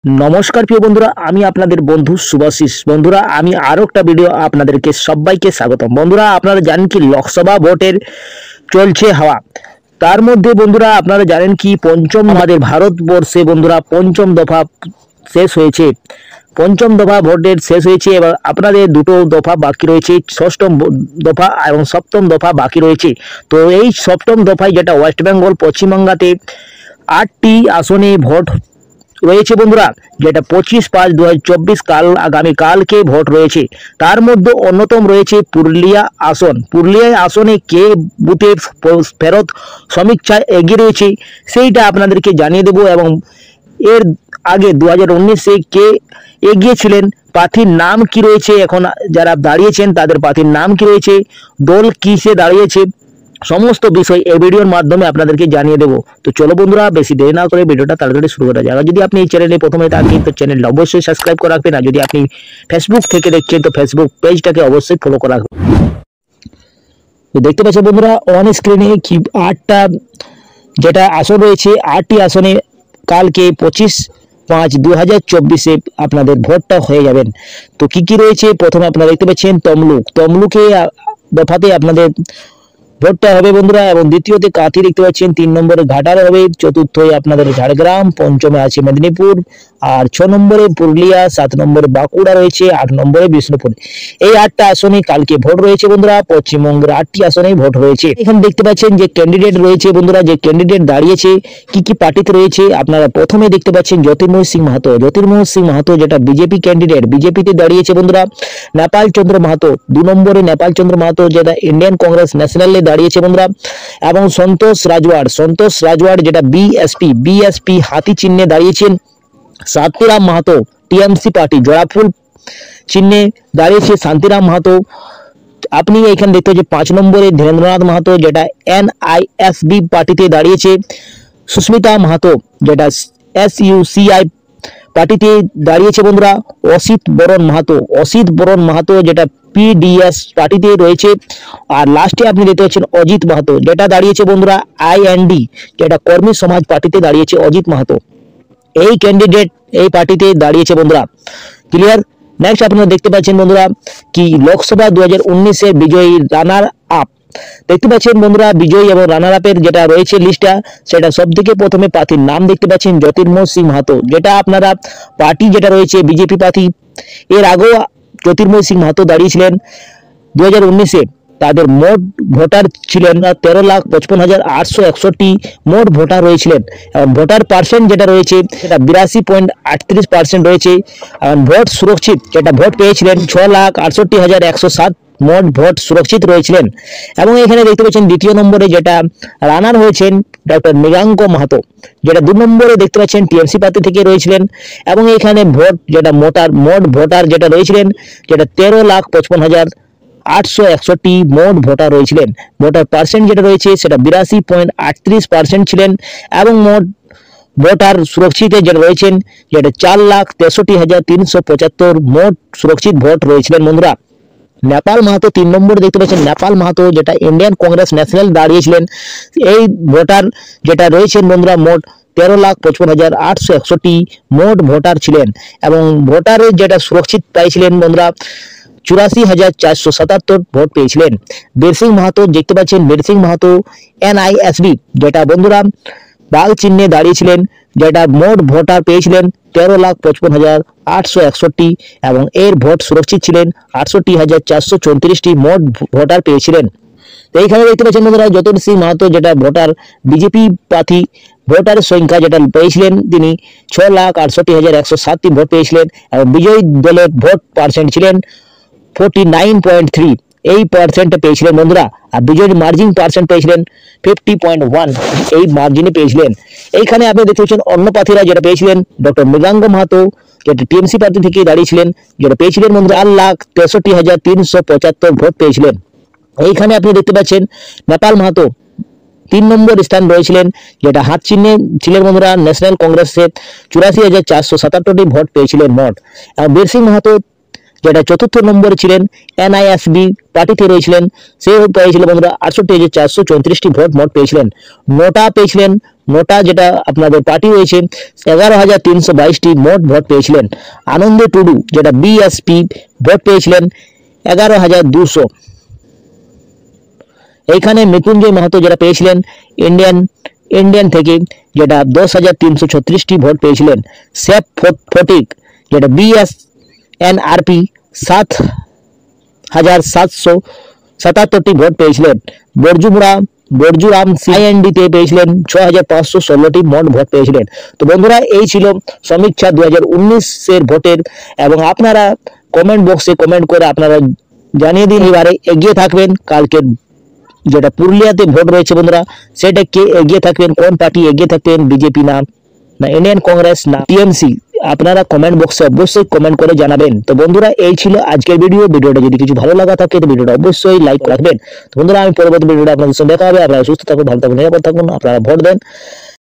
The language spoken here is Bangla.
नमस्कार प्रिय बंधुरा आमी आपनादेर बंधु सुभाशिष बंधुरा आमी आरो एकटा भिडियो आपनादेरके सबाइके स्वागतम बंधुरा आपनारा जानेन कि लोकसभा भोटेर चलछे हावा तार मध्य बंधुरा आपनारा जानेन कि पंचम आमादेर भारतवर्षे बंधुरा पंचम दफा शेष हयेछे पंचम दफा भोटेर शेष हयेछे एबार आपनादेर दुटो दफा बाकी रयेछे षष्ठम दफा एबं सप्तम दफा बाकी रयेछे तो एई सप्तम दफाय जेटा वेस्ट बेंगल पश्चिम बांगाते 8टी आसने भोट রয়েছে বন্ধুরা যেটা 25/5/2024 কাল আগামী কালকে ভোট রয়েছে তার মধ্যে অন্যতম রয়েছে পুরুলিয়া আসন পুরুলিয়া আসনে কে বুথে ফেরত সমীক্ষায় এগিয়ে রয়েছে সেইটা আপনাদেরকে জানিয়ে দেব এবং এর আগে 2019 এ কে এগিয়ে ছিলেন প্রার্থীর নাম কি রয়েছে এখন যারা দাঁড়িয়েছেন তাদের প্রার্থীর নাম কি রয়েছে দল কিসে দাঁড়িয়েছে समस्त विषय এই ভিডিওর মাধ্যমে আপনাদেরকে জানিয়ে দেব তো চলো বন্ধুরা বেশি দেরি না করে ভিডিওটা তাড়াতাড়ি শুরু করা যাক আর যদি আপনি এই চ্যানেলে প্রথমে থাকেন তো চ্যানেলটা অবশ্যই সাবস্ক্রাইব করে রাখবেন আর যদি আপনি ফেসবুক থেকে দেখছেন তো ফেসবুক পেজটাকে অবশ্যই ফলো করে রাখবেন তো দেখতে পাচ্ছেন বন্ধুরা অন স্ক্রিনে কি 8টা যেটা আসন রয়েছে 8টি আসনে কালকে 25/5/2024 এ আপনাদের ভোটটা হয়ে যাবেন তো কি কি রয়েছে প্রথমে আপনারা দেখতে পাচ্ছেন তমলুকে দফাতে আপনাদের ভোটটা হবে বন্ধুরা এবং দ্বিতীয়তে কাঁথি দেখতে পাচ্ছেন 3 নম্বরে ঘাটারে হবে চতুর্থে আপনাদের ঝাড়গ্রাম পঞ্চমে আছে মেদিনীপুর আর 6 নম্বরে পুরুলিয়া 7 নম্বরে বাঁকুড়া রয়েছে 8 নম্বরে বিষ্ণুপুর এই 8টা আসনে কালকে ভোট রয়েছে বন্ধুরা পশ্চিমবঙ্গের 8টি আসনেই ভোট রয়েছে এখানে দেখতে পাচ্ছেন যে ক্যান্ডিডেট রয়েছে বন্ধুরা যে ক্যান্ডিডেট দাঁড়িয়েছে কি পার্টিতে রয়েছে আপনারা প্রথমে দেখতে পাচ্ছেন জ্যোতির্ময় সিং মাহাতো যেটা বিজেপি ক্যান্ডিডেট বিজেপিতে দাঁড়িয়েছে বন্ধুরা নেপাল চন্দ্র মাহাতো 2 নম্বরে নেপাল চন্দ্র মাহাতো যেটা ইন্ডিয়ান কংগ্রেস ন্যাশনাল দাঁড়িয়েছে বন্ধুরা এবং সন্তোষ রাজওয়াড় যেটা বিএসপি হাতি চিহ্নে দাঁড়িয়েছেন শান্তিরাম মাহাতো টিএমসি পার্টি জোড়াফুল চিহ্নে দাঁড়িয়েছে শান্তিরাম মাহাতো আপনি এখানে দেখতে পাচ্ছেন 5 নম্বরে ধীরেন্দ্রনাথ মাহাতো যেটা এনআইএসবি পার্টিতে দাঁড়িয়েছে সুস্মিতা মাহাতো যেটা এসইউসিআই পার্টিতে দাঁড়িয়েছে বন্ধুরা অসিত বরণ মাহাতো যেটা পিডিএস পার্টিতে রয়েছে আর লাস্টে আপনি দেখতে পাচ্ছেন অজিত মাহাতো যেটা দাঁড়িয়েছে বন্ধুরা আইএনডি যেটা কর্মী সমাজ পার্টিতে দাঁড়িয়েছে অজিত মাহাতো এই ক্যান্ডিডেট এই পার্টিতে দাঁড়িয়েছে বন্ধুরা ক্লিয়ার নেক্সট আপনারা দেখতে পাচ্ছেন বন্ধুরা কি লোকসভা 2019 এর বিজয়ী রানার আপ দেখতে পাচ্ছেন বন্ধুরা বিজয়ী এবং রানার আপের যেটা রয়েছে লিস্টটা সেটা সবথেকে প্রথমে প্রার্থীর নাম দেখতে পাচ্ছেন জ্যোতির্ময় সিং মাহাতো যেটা আপনারা পার্টি যেটা রয়েছে বিজেপি প্রার্থী এর আগেও জ্যোতির্ময় সিং মাহাতো দাঁড়িয়েছিলেন 2019 এ তাদের মোট ভোটার ছিলেন 13,55,861 মোট ভোটার রয়েছিলেন এবং ভোটার পার্সেন্ট যেটা রয়েছে সেটা 82.38% রয়েছে এবং ভোট সুরক্ষিত যেটা ভোট পেয়েছিলেন 6,68,107 মোট ভোট সুরক্ষিত রয়েছিলেন এবং এখানে দেখতে পাচ্ছেন দ্বিতীয় নম্বরে যেটা রানার হয়েছেন ডক্টর মৃগাঙ্ক মাহাতো যেটা 2 নম্বরে দেখতে পাচ্ছেন টিএমসি পার্টি থেকে রয়েছিলেন এবং এখানে ভোট যেটা মোট ভোটার যেটা রয়েছিলেন যেটা 13,55,861 মোট ভোটার রয়েছিলেন ভোটার পার্সেন্ট যেটা রয়েছে সেটা 82.38% ছিলেন এবং মোট ভোটার সুরক্ষিত যেটা রয়েছেন যেটা 4,63,375 মোট সুরক্ষিত ভোট রয়েছিলেন বন্ধুরা নেপাল মাহাতো 3 নম্বরে দেখতে পাচ্ছেন নেপাল মাহাতো যেটা ইন্ডিয়ান কংগ্রেস ন্যাশনাল দাঁড়িয়েছিলেন এই ভোটার যেটা রয়েছেন বন্ধুরা মোট 13,55,861 মোট ভোটার ছিলেন এবং ভোটারের যেটা সুরক্ষিত পাইছিলেন বন্ধুরা 84,477 ভোট পেয়েছিলেন বীরসিং মাহাতো দেখতে পাচ্ছেন বীরসিং মাহাতো এনআইএসবি যেটা বন্ধুরা বাঘ চিহ্নে দাঁড়িয়েছিলেন যেটা মোট ভোটার পেয়েছিলেন 13,55,861 এবং এর ভোট সুরক্ষিত ছিলেন 68,434 মোট ভোটার পেয়েছিলেন তো এইখানে দেখতে পাচ্ছেন বন্ধুরা জ্যোতির্ময় সিং মাহাতো যেটা ভোটার বিজেপি প্রার্থী ভোটারের সংখ্যা যেটা পেয়েছিলেন তিনি 6,68,107টি ভোট পেয়েছিলেন এবং বিজয়ী দলের ভোট পার্সেন্ট ছিলেন 49.3 এই পার্সেন্ট পেয়েছিলেন বন্ধুরা আর বিজয়ী মার্জিন পার্সেন্ট পেয়েছিলেন 50.1 এই মার্জিনে পেয়েছিলেন এইখানে আপনি দেখতে পাচ্ছেন অন্য প্রার্থীরা যেটা পেয়েছিলেন ডক্টর মৃগাঙ্ক মাহাতো যেটা টিএমসি পার্টি থেকে দাঁড়িয়েছিলেন যেটা পেয়েছিলেন বন্ধুরা 4,63,375 ভোট পেয়েছিলেন এইখানে আপনি দেখতে পাচ্ছেন নেপাল মাহাতো 3 নম্বর স্থান রয়েছিলেন যেটা হাত চিহ্নে ছিলেন বন্ধুরা ন্যাশনাল কংগ্রেসের 84,477টি ভোট পেয়েছিলেন মোট এবং বীরসিং মাহাতো যেটা চতুর্থ নম্বরে ছিলেন এনআইএসবি পার্টিতে রয়েছিলেন, সে পেয়েছিল বন্ধুরা 68,434টি ভোট মোট পেয়েছিলেন। নোটা পেয়েছিলেন, নোটা যেটা আপনাদের পার্টি রয়েছে 11,322টি মোট ভোট পেয়েছিলেন। আনন্দ টুডু যেটা বিএসপি ভোট পেয়েছিলেন 11,200। এইখানে মৃত্যুঞ্জয় মাহাতো যেটা পেয়েছিলেন ইন্ডিয়ান থেকে যেটা 10,336টি ভোট পেয়েছিলেন। সেফ ফটিক যেটা বিএসএনআরপি 7,777টি ভোট পেয়েছিলেন। বর্জুরাম সিআইএনডি তে পেয়েছিলেন 6,516টি মোট ভোট পেয়েছিলেন। তো বন্ধুরা এই ছিল সমীক্ষা 2019-এর ভোটের, এবং আপনারা কমেন্ট বক্সে কমেন্ট করে আপনারা জানিয়ে দিন এবারে এগিয়ে থাকবেন কালকের যেটা পুরুলিয়াতে ভোট রয়েছে বন্ধুরা, সেটা কে এগিয়ে থাকবেন, কোন পার্টি এগিয়ে থাকবেন, বিজেপি না ইন্ডিয়ান কংগ্রেস না টিএমসি, আপনারা কমেন্ট বক্সে অবশ্যই কমেন্ট করে জানাবেন। তো বন্ধুরা এই ছিল আজকের ভিডিওটা যদি কিছু ভালো লাগা থাকে তো ভিডিওটা অবশ্যই লাইক রাখবেন। তো বন্ধুরা আমি পরবর্তী ভিডিওটা আপনাদের সঙ্গে দেখা হবে। আপনারা সুস্থ থাকুন, ভালো থাকুন, নিরাপদ থাকুন, আপনারা ভোট দেন।